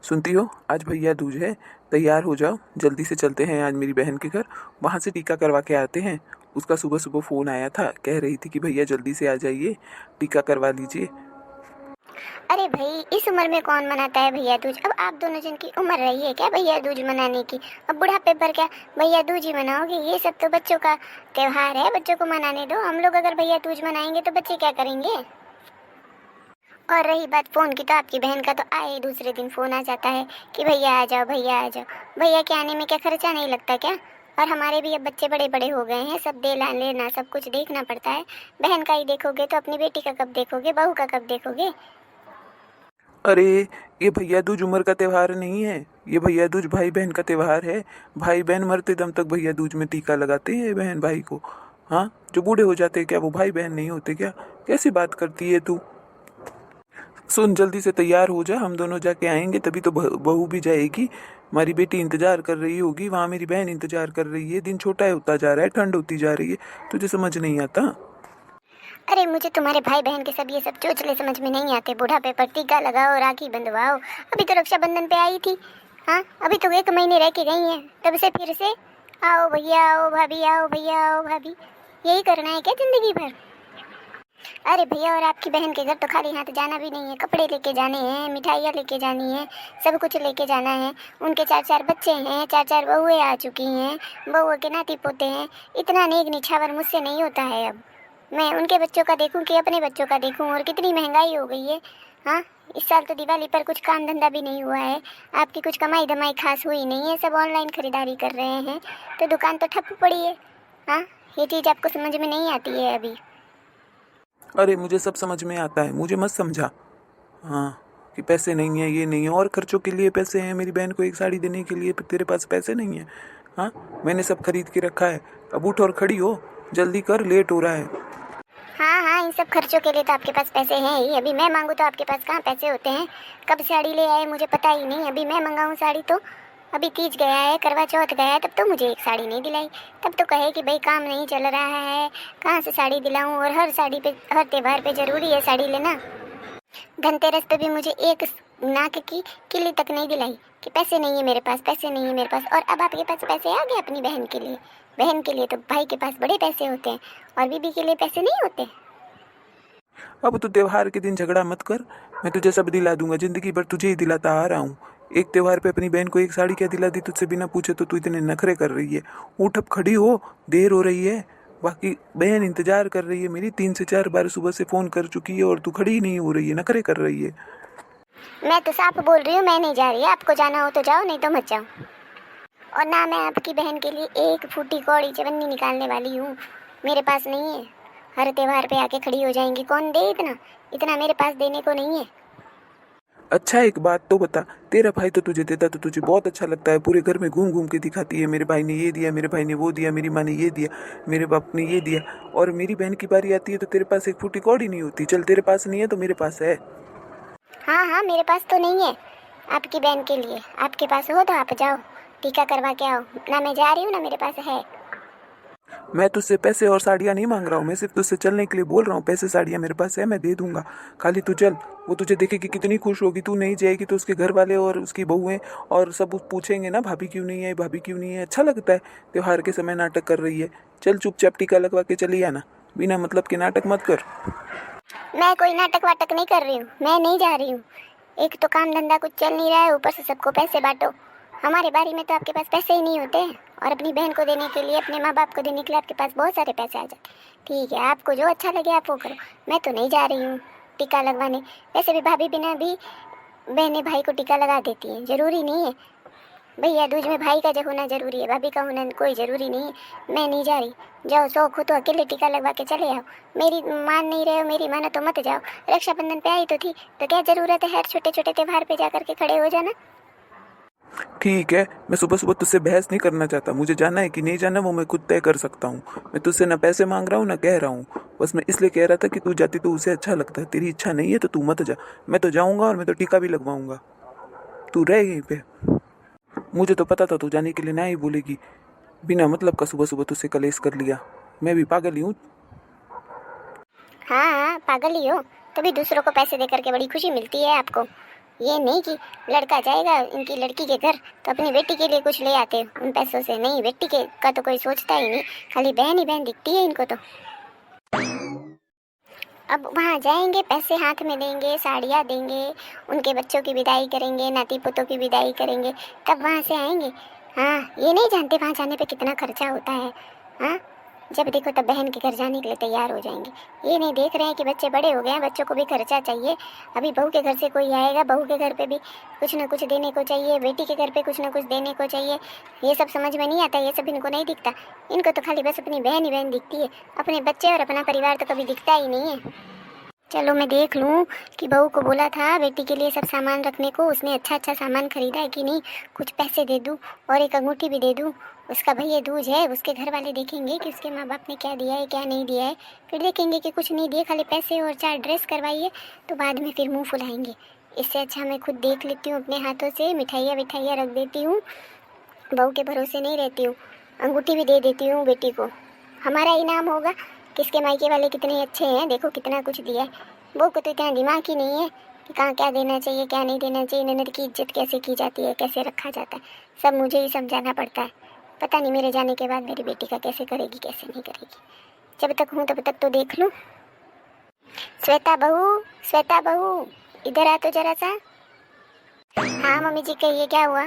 सुनती हो, आज भैया दूज है। तैयार हो जाओ, जल्दी से चलते हैं आज मेरी बहन के घर। वहाँ से टीका करवा के आते हैं। उसका सुबह सुबह फ़ोन आया था, कह रही थी कि भैया जल्दी से आ जाइए, टीका करवा लीजिए। अरे भाई, इस उम्र में कौन मनाता है भैया दूज। अब आप दोनों जन की उम्र रही है क्या भैया दूज मनाने की। अब बुढ़ापे पर क्या भैया दूज ही मनाओगे। ये सब तो बच्चों का त्योहार है, बच्चों को मनाने दो। हम लोग अगर भैया दूज मनाएंगे तो बच्चे क्या करेंगे। और रही बात फ़ोन की, तो आपकी बहन का तो आए दूसरे दिन फ़ोन आ जाता है कि भैया आ जाओ, भैया आ जाओ। भैया के आने में क्या खर्चा नहीं लगता क्या। और हमारे भी अब बच्चे बड़े बड़े हो गए हैं, सब दे लेना सब कुछ देखना पड़ता है। बहन का ही देखोगे तो अपनी बेटी का कब देखोगे, बहू का कब देखोगे। अरे, ये भैया दूज उम्र का त्यौहार नहीं है, ये भैया दूज भाई बहन का त्यौहार है। भाई बहन मरते दम तक भैया दूज में टीका लगाते हैं बहन भाई को। हाँ, जो बूढ़े हो जाते हैं क्या वो भाई बहन नहीं होते क्या। कैसी बात करती है तू। सुन, जल्दी से तैयार हो जा, हम दोनों जाके आएंगे तभी तो बहू भी जाएगी। हमारी बेटी इंतजार कर रही होगी, वहाँ मेरी बहन इंतजार कर रही है। दिन छोटा होता जा रहा है, ठंड होती जा रही है, तुझे समझ नहीं आता। अरे मुझे तुम्हारे भाई बहन के सब ये सब चोचले समझ में नहीं आते। बूढ़ापे पर टीका लगाओ, राखी बंधवाओ। अभी तो रक्षाबंधन पे आई थी। हाँ, अभी तो 1 महीने रह के गई हैं, तब से फिर से आओ भैया आओ भाभी, आओ भैया आओ भाभी। यही करना है क्या जिंदगी भर। अरे भैया, और आपकी बहन के घर तो खाली हाथ जाना भी नहीं है। कपड़े लेके जाने हैं, मिठाइयाँ लेके जानी है, सब कुछ लेके जाना है। उनके 4-4 बच्चे हैं, 4-4 बहुएं आ चुकी हैं, बहुओं के नाती पोते हैं। इतना नेक निछावर मुझसे नहीं होता है। अब मैं उनके बच्चों का देखूं कि अपने बच्चों का देखूं। और कितनी महंगाई हो गई है। हाँ, इस साल तो दिवाली पर कुछ काम धंधा भी नहीं हुआ है। आपकी कुछ कमाई धमाई खास हुई नहीं है, सब ऑनलाइन खरीदारी कर रहे हैं, तो दुकान तो ठप पड़ी है। हाँ, ये चीज़ आपको समझ में नहीं आती है अभी। अरे, मुझे सब समझ में आता है, मुझे मत समझा। हाँ, कि पैसे नहीं है, ये नहीं है, और खर्चों के लिए पैसे हैं। मेरी बहन को एक साड़ी देने के लिए तेरे पास पैसे नहीं है। हाँ, मैंने सब खरीद के रखा है। अब उठ और खड़ी हो, जल्दी कर, लेट हो रहा है। हाँ हाँ, इन सब खर्चों के लिए तो आपके पास पैसे हैं ही। अभी मैं मांगू तो आपके पास कहाँ पैसे होते हैं। कब साड़ी ले आए मुझे पता ही नहीं। अभी मैं मंगाऊँ साड़ी तो अभी तीज गया है, करवा चौथ गया है, तब तो मुझे एक साड़ी नहीं दिलाई। तब तो कहे कि भाई काम नहीं चल रहा है, कहाँ से साड़ी दिलाऊं। और हर साड़ी पे, हर त्योहार पे ज़रूरी है साड़ी लेना। धनतेरस पे भी मुझे एक नाक की किल्ली तक नहीं दिलाई कि पैसे नहीं है मेरे पास, पैसे नहीं है मेरे पास। और अब आपके पास पैसे आ गए अपनी बहन के लिए। बहन के लिए तो भाई के पास बड़े पैसे होते हैं, और बीबी के लिए पैसे नहीं होते। अब तो त्योहार के दिन झगड़ा मत कर, मैं तुझे सब दिला दूंगा। जिंदगी भर तुझे ही दिलाता आ रहा हूँ। एक त्योहार पे अपनी बहन को एक साड़ी क्या दिला दी तुझसे बिना पूछे, तो तू इतने नखरे कर रही है। उठ, अब खड़ी हो, देर हो रही है। बाकी बहन इंतजार कर रही है मेरी, 3 से 4 बार सुबह से फ़ोन कर चुकी है और तू खड़ी ही नहीं हो रही है, नखरे कर रही है। मैं तो साफ बोल रही हूँ, मैं नहीं जा रही। आपको जाना हो तो जाओ, नहीं तो मत जाओ। और ना मैं आपकी बहन के लिए एक फूटी कौड़ी चवन्नी निकालने वाली हूँ। मेरे पास नहीं है। हर त्योहार पे आके खड़ी हो जाएंगी, कौन दे इतना। इतना मेरे पास देने को नहीं है। अच्छा, एक बात तो बता, तेरा भाई तो तुझे देता तो तुझे बहुत अच्छा लगता है, पूरे घर में घूम घूम के दिखाती है, मेरे भाई ने ये दिया, मेरे भाई ने वो दिया, मेरी माँ ने ये दिया, मेरे बाप ने ये दिया। और मेरी बहन की बारी आती है तो तेरे पास एक फूटी कौड़ी नहीं होती। चल, तेरे पास नहीं है तो मेरे पास है। हाँ हाँ, मेरे पास तो नहीं है। आपकी बहन के लिए आपके पास हो तो आप जाओ, टीका करवा के आओ। ना मैं जा रही हूँ, ना मेरे पास है। मैं तुझसे पैसे और साड़ियाँ नहीं मांग रहा हूँ, मैं सिर्फ तुझसे चलने के लिए बोल रहा हूँ। पैसे साड़ियाँ मेरे पास है, मैं दे दूंगा। खाली तू चल, वो तुझे देखेगी कितनी खुश होगी। तू नहीं जाएगी तो उसके घर वाले और उसकी बहुएं और सब पूछेंगे ना, भाभी क्यों नहीं है, भाभी क्यों नहीं है। अच्छा लगता है, त्योहार के समय नाटक कर रही है। चल, चुपचाप टीका लगवा के चली आना, बिना मतलब के नाटक मत कर। मैं कोई नाटक वाटक नहीं कर रही हूँ, मैं नहीं जा रही हूँ। एक तो काम धंधा कुछ चल नहीं रहा है, ऊपर से सबको पैसे बांटो। हमारे बारी में तो आपके पास पैसे ही नहीं होते हैं। और अपनी बहन को देने के लिए, अपने माँ बाप को देने के लिए आपके पास बहुत सारे पैसे आ जाते हैं। ठीक है, आपको जो अच्छा लगे आप वो करो। मैं तो नहीं जा रही हूँ टीका लगवाने। वैसे भी भाभी बिना भी बहनें भाई को टीका लगा देती हैं, ज़रूरी नहीं है। भैया दूज में भाई का जो होना ज़रूरी है, भाभी का होना कोई ज़रूरी नहीं है। मैं नहीं जा रही। जाओ, शौक हो तो अकेले टीका लगवा के चले आओ। मेरी मान नहीं रहे हो, मेरी मानो तो मत जाओ। रक्षाबंधन पे आई तो थी, तो क्या ज़रूरत है हर छोटे छोटे त्यौहार पे जा कर के खड़े हो जाना। ठीक है, मैं सुबह सुबह तुझसे बहस नहीं करना चाहता। मुझे जाना है कि नहीं जाना वो मैं खुद तय कर सकता हूँ। मैं तुझसे ना पैसे मांग रहा हूँ ना कह रहा हूँ। बस मैं इसलिए कह रहा था कि तू जाती तो उसे अच्छा लगता है। तेरी इच्छा नहीं है तो तू मत जा। मैं तो जाऊँगा और मैं तो टीका भी लगवाऊंगा। तू रह यहीं पे। मुझे तो पता था तू जाने के लिए ना ही बोलेगी। बिना मतलब का सुबह सुबह तुझसे कलेश कर लिया। मैं भी पागल ही हूँ। हाँ हाँ, पागल ही हो। तभी दूसरों को पैसे दे करके बड़ी खुशी मिलती है आपको। ये नहीं कि लड़का जाएगा इनकी लड़की के घर तो अपनी बेटी के लिए कुछ ले आते उन पैसों से, नहीं, बेटी के का तो कोई सोचता ही नहीं, खाली बहन ही बहन दिखती है इनको तो। अब वहाँ जाएंगे, पैसे हाथ में देंगे, साड़ियाँ देंगे, उनके बच्चों की विदाई करेंगे, नाती पोतों की विदाई करेंगे, तब वहाँ से आएंगे। हाँ, ये नहीं जानते वहाँ जाने पे कितना खर्चा होता है। हाँ, जब देखो तब बहन के घर जाने के लिए तैयार हो जाएंगे। ये नहीं देख रहे हैं कि बच्चे बड़े हो गए हैं, बच्चों को भी खर्चा चाहिए। अभी बहू के घर से कोई आएगा, बहू के घर पे भी कुछ ना कुछ देने को चाहिए, बेटी के घर पे कुछ ना कुछ देने को चाहिए। ये सब समझ में नहीं आता, ये सब इनको नहीं दिखता। इनको तो खाली बस अपनी बहन ही बहन दिखती है, अपने बच्चे और अपना परिवार तो कभी दिखता ही नहीं है। चलो मैं देख लूँ कि बहू को बोला था बेटी के लिए सब सामान रखने को, उसने अच्छा अच्छा सामान खरीदा है कि नहीं, कुछ पैसे दे दूँ और एक अंगूठी भी दे दूँ। उसका भैया दूज है, उसके घर वाले देखेंगे कि उसके माँ बाप ने क्या दिया है क्या नहीं दिया है, फिर देखेंगे कि कुछ नहीं दिए, खाली पैसे और 4 ड्रेस करवाइए, तो बाद में फिर मुँह फुलाएंगे। इससे अच्छा मैं खुद देख लेती हूँ अपने हाथों से, मिठाइयाँ विठाइयाँ रख देती हूँ, बहू के भरोसे नहीं रहती हूँ, अंगूठी भी दे देती हूँ बेटी को। हमारा इनाम होगा, किसके मायके वाले कितने अच्छे हैं, देखो कितना कुछ दिया है। बहू को तो इतना दिमाग ही नहीं है कि कहाँ क्या देना चाहिए क्या नहीं देना चाहिए, ननद की इज्जत कैसे की जाती है, कैसे रखा जाता है, सब मुझे ही समझाना पड़ता है। पता नहीं मेरे जाने के बाद मेरी बेटी का कैसे करेगी कैसे नहीं करेगी। जब तक हूँ तब तक तो देख लूँ। श्वेता बहू, श्वेता बहू, इधर आ तो जरा सा। हाँ मम्मी जी कहिए, क्या हुआ?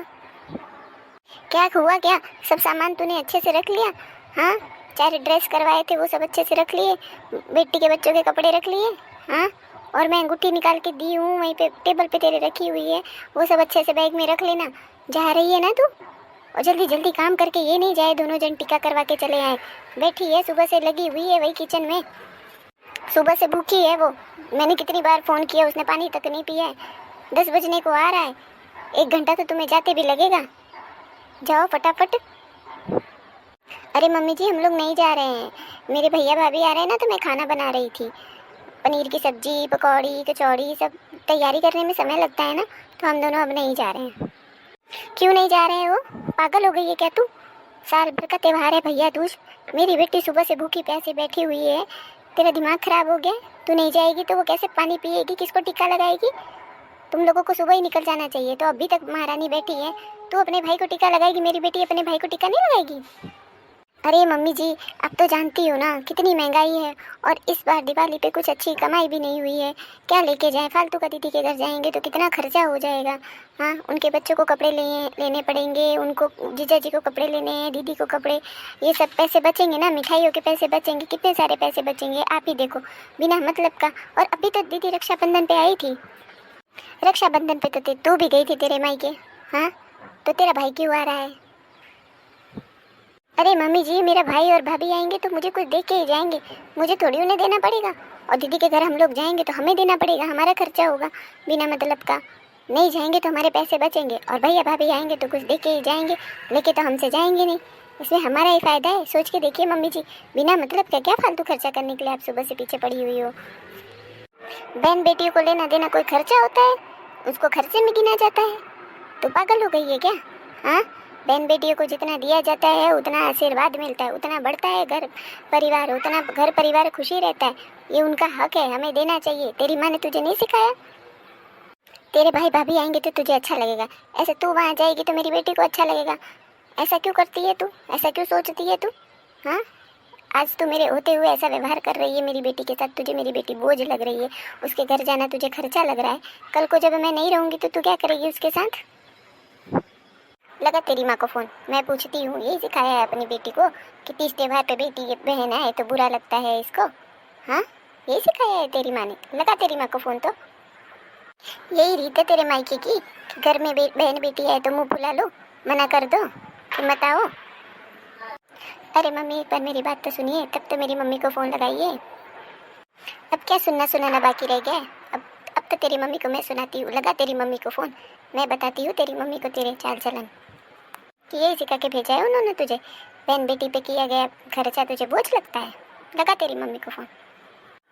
क्या हुआ क्या? सब सामान तूने अच्छे से रख लिया? हाँ, 4 ड्रेस करवाए थे वो सब अच्छे से रख लिए, बेटी के बच्चों के कपड़े रख लिए? हाँ, और मैं अंगूठी निकाल के दी हूँ, वहीं पे टेबल पे तेरे रखी हुई है, वो सब अच्छे से बैग में रख लेना। जा रही है ना तू? और जल्दी जल्दी काम करके, ये नहीं जाए दोनों जन टीका करवा के चले आए। बैठी है सुबह से लगी हुई है वही किचन में, सुबह से भूखी है वो। मैंने कितनी बार फ़ोन किया, उसने पानी तक नहीं पिया है। 10 बजने को आ रहा है, 1 घंटा तो तुम्हें जाते भी लगेगा। जाओ फटाफट। अरे मम्मी जी हम लोग नहीं जा रहे हैं, मेरे भैया भाभी आ रहे हैं ना, तो मैं खाना बना रही थी, पनीर की सब्जी पकौड़ी कचौड़ी सब तैयारी करने में समय लगता है ना, तो हम दोनों अब नहीं जा रहे हैं। क्यों नहीं जा रहे हो? पागल हो गई है क्या तू? साल भर का त्यौहार है भैया दूज, मेरी बेटी सुबह से भूखी प्यासी बैठी हुई है, तेरा दिमाग खराब हो गया? तू नहीं जाएगी तो वो कैसे पानी पिएगी, किसको टीका लगाएगी? तुम लोगों को सुबह ही निकल जाना चाहिए, तो अभी तक महारानी बैठी है, तू अपने भाई को टीका लगाएगी, मेरी बेटी अपने भाई को टीका नहीं लगाएगी? अरे मम्मी जी अब तो जानती हो ना कितनी महंगाई है, और इस बार दिवाली पे कुछ अच्छी कमाई भी नहीं हुई है, क्या लेके जाएं? फालतू का दीदी के घर जाएंगे तो कितना खर्चा हो जाएगा। हाँ, उनके बच्चों को कपड़े लेने पड़ेंगे, उनको जीजा जी को कपड़े लेने हैं, दीदी को कपड़े, ये सब पैसे बचेंगे ना, मिठाइयों के पैसे बचेंगे, कितने सारे पैसे बचेंगे आप ही देखो, बिना मतलब का। और अभी तो दीदी रक्षाबंधन पे आई थी, रक्षाबंधन पे तो तू भी गई थी तेरे मायके। हाँ, तो तेरा भाई क्यों आ रहा है? अरे मम्मी जी मेरा भाई और भाभी आएंगे तो मुझे कुछ दे के ही जाएंगे, मुझे थोड़ी उन्हें देना पड़ेगा। और दीदी के घर हम लोग जाएंगे तो हमें देना पड़ेगा, हमारा खर्चा होगा बिना मतलब का। नहीं जाएंगे तो हमारे पैसे बचेंगे, और भैया भाभी आएंगे तो कुछ दे के ही जाएंगे, लेके तो हमसे जाएंगे नहीं, इसमें हमारा ही फ़ायदा है। सोच के देखिए मम्मी जी, बिना मतलब का क्या फालतू खर्चा करने के लिए आप सुबह से पीछे पड़ी हुई हो। बहन बेटियों को लेना देना कोई खर्चा होता है? उसको खर्चे में गिना जाता है? तो पागल हो गई है क्या? हाँ, बहन बेटियों को जितना दिया जाता है उतना आशीर्वाद मिलता है, उतना बढ़ता है घर परिवार, उतना घर परिवार खुशी रहता है, ये उनका हक है, हमें देना चाहिए। तेरी माँ ने तुझे नहीं सिखाया? तेरे भाई भाभी आएंगे तो तुझे अच्छा लगेगा, ऐसे तू वहाँ जाएगी तो मेरी बेटी को अच्छा लगेगा। ऐसा क्यों करती है तू, ऐसा क्यों सोचती है तू? हाँ, आज तो मेरे होते हुए ऐसा व्यवहार कर रही है मेरी बेटी के साथ, तुझे मेरी बेटी बोझ लग रही है, उसके घर जाना तुझे खर्चा लग रहा है। कल को जब मैं नहीं रहूँगी तो तू क्या करेगी उसके साथ? लगा तेरी माँ को फ़ोन, मैं पूछती हूँ, यही सिखाया है अपनी बेटी को कि तीज त्योहार पे बेटी बहन आए तो बुरा लगता है इसको? हाँ, यही सिखाया है तेरी माँ ने? लगा तेरी माँ को फ़ोन, तो यही रीत है तेरे मायके की, घर में बहन बेटी आए तो मुँह फुला लो, मना कर दो कि मत आओ। अरे मम्मी एक बार मेरी बात तो सुनिए, तब तो मेरी मम्मी को फ़ोन लगाइए। अब क्या सुनना सुनाना बाकी रह गया है? अब तो तेरी मम्मी को मैं सुनाती हूँ, लगा तेरी मम्मी को फ़ोन, मैं बताती हूँ तेरी मम्मी को तेरे चाल चलन कि यही सिखा के भेजा है उन्होंने तुझे, बहन बेटी पे किया गया खर्चा तुझे बोझ लगता है। लगा तेरी मम्मी को फ़ोन।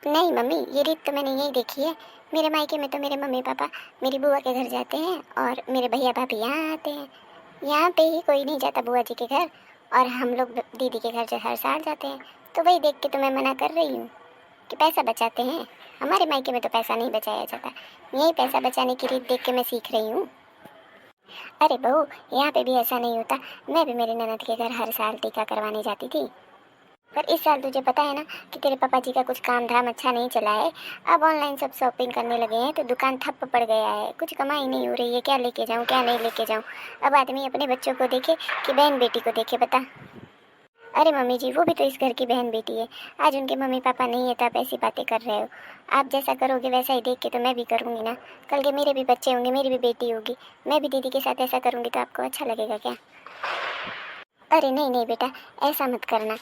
नहीं मम्मी, ये रीत तो मैंने यही देखी है, मेरे मायके में तो मेरे मम्मी पापा मेरी बुआ के घर जाते हैं और मेरे भैया भाभी यहाँ आते हैं, यहाँ पे ही कोई नहीं जाता बुआ जी के घर, और हम लोग दीदी के घर हर साल जाते हैं, तो वही देख के तो मैं मना कर रही हूँ। कि पैसा बचाते हैं। हमारे मायके में तो पैसा नहीं बचाया जाता, यही पैसा बचाने की रीत देख के मैं सीख रही हूँ। अरे बहू, यहाँ पे भी ऐसा नहीं होता। मैं भी मेरी ननद के घर हर साल टीका करवाने जाती थी, पर इस साल तुझे पता है ना कि तेरे पापा जी का कुछ काम धाम अच्छा नहीं चला है। अब ऑनलाइन सब शॉपिंग करने लगे हैं तो दुकान ठप पड़ गया है, कुछ कमाई नहीं हो रही है। क्या लेके जाऊँ, क्या नहीं लेके जाऊँ। अब आदमी अपने बच्चों को देखे कि बहन बेटी को देखे, बता। अरे मम्मी जी, वो भी तो इस घर की बहन बेटी है। आज उनके मम्मी पापा नहीं है तो आप ऐसी बातें कर रहे हो। आप जैसा करोगे वैसा ही देख के तो मैं भी करूँगी ना। कल के मेरे भी बच्चे होंगे, मेरी भी बेटी होगी, मैं भी दीदी के साथ ऐसा करूँगी तो आपको अच्छा लगेगा क्या? अरे नहीं नहीं बेटा, ऐसा मत करना।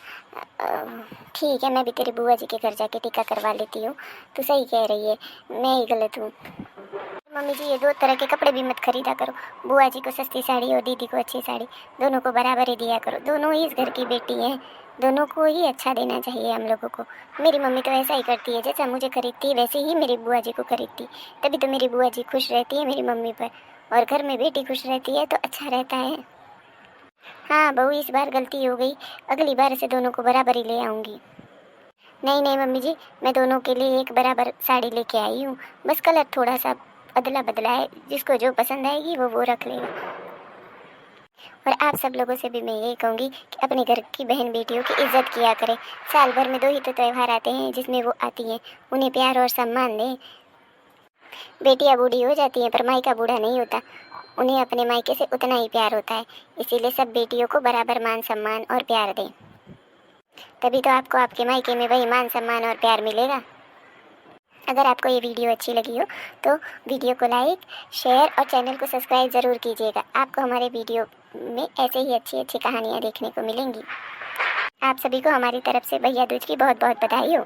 ठीक है, मैं भी तेरी बुआ जी के घर जाके टीका करवा लेती हूँ। तू सही कह रही है, मैं ही गलत हूँ। मम्मी जी, ये दो तरह के कपड़े भी मत खरीदा करो। बुआ जी को सस्ती साड़ी और दीदी को अच्छी साड़ी, दोनों को बराबर ही दिया करो। दोनों ही इस घर की बेटी हैं, दोनों को ही अच्छा देना चाहिए हम लोगों को। मेरी मम्मी तो ऐसा ही करती है, जैसा मुझे खरीदती है वैसे ही मेरी बुआ जी को खरीदती। तभी तो मेरी बुआ जी खुश रहती है मेरी मम्मी पर, और घर में बेटी खुश रहती है तो अच्छा रहता है। हाँ बहू, इस बार गलती हो गई, अगली बार से दोनों को बराबर ही ले आऊँगी। नहीं नहीं मम्मी जी, मैं दोनों के लिए एक बराबर साड़ी लेके आई हूँ, बस कलर थोड़ा सा अदला बदला है। जिसको जो पसंद आएगी वो रख लेगा। और आप सब लोगों से भी मैं यही कहूँगी कि अपने घर की बहन बेटियों की इज्जत किया करें। साल भर में 2 ही तो त्यौहार आते हैं जिसमें वो आती हैं, उन्हें प्यार और सम्मान दें। बेटियाँ बूढ़ी हो जाती हैं पर मायका बूढ़ा नहीं होता, उन्हें अपने मायके से उतना ही प्यार होता है। इसीलिए सब बेटियों को बराबर मान सम्मान और प्यार दें, तभी तो आपको आपके मायके में वही मान सम्मान और प्यार मिलेगा। अगर आपको ये वीडियो अच्छी लगी हो तो वीडियो को लाइक, शेयर और चैनल को सब्सक्राइब ज़रूर कीजिएगा। आपको हमारे वीडियो में ऐसे ही अच्छी अच्छी कहानियाँ देखने को मिलेंगी। आप सभी को हमारी तरफ से भैया दूज की बहुत बहुत बधाई हो।